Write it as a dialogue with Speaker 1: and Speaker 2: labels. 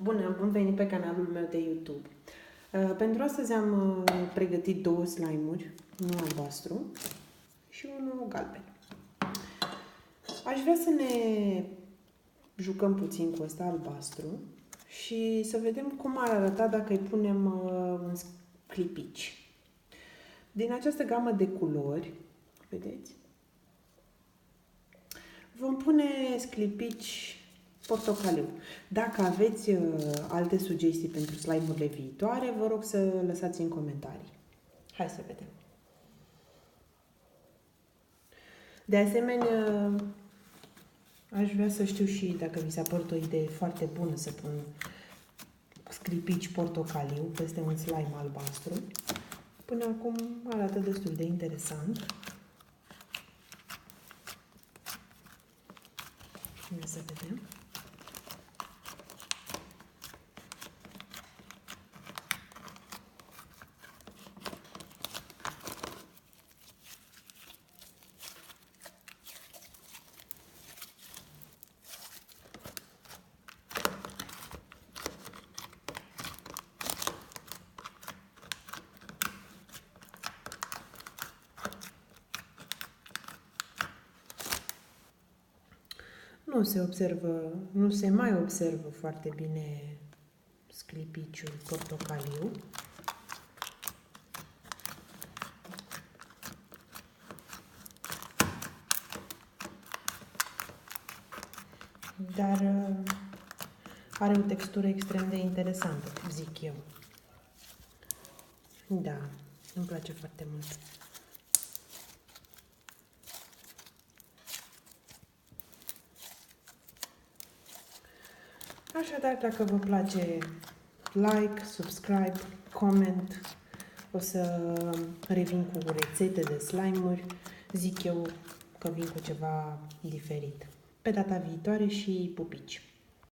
Speaker 1: Bună, bun venit pe canalul meu de YouTube. Pentru astăzi am pregătit două slime-uri, unul albastru și unul galben. Aș vrea să ne jucăm puțin cu ăsta albastru și să vedem cum ar arăta dacă îi punem în clipici. Din această gamă de culori, vedeți, vom pune sclipici portocaliu. Dacă aveți alte sugestii pentru slime-urile viitoare, vă rog să lăsați în comentarii. Hai să vedem. De asemenea, aș vrea să știu și dacă vi s-a părut o idee foarte bună să pun sclipici portocaliu peste un slime albastru. Până acum arată destul de interesant. Ia să vedem. Nu se mai observă foarte bine sclipiciul portocaliu. Dar are o textură extrem de interesantă, zic eu. Da, îmi place foarte mult. Așadar, dacă vă place, like, subscribe, comment. O să revin cu rețete de slime-uri. Zic eu că vin cu ceva diferit. Pe data viitoare și pupici!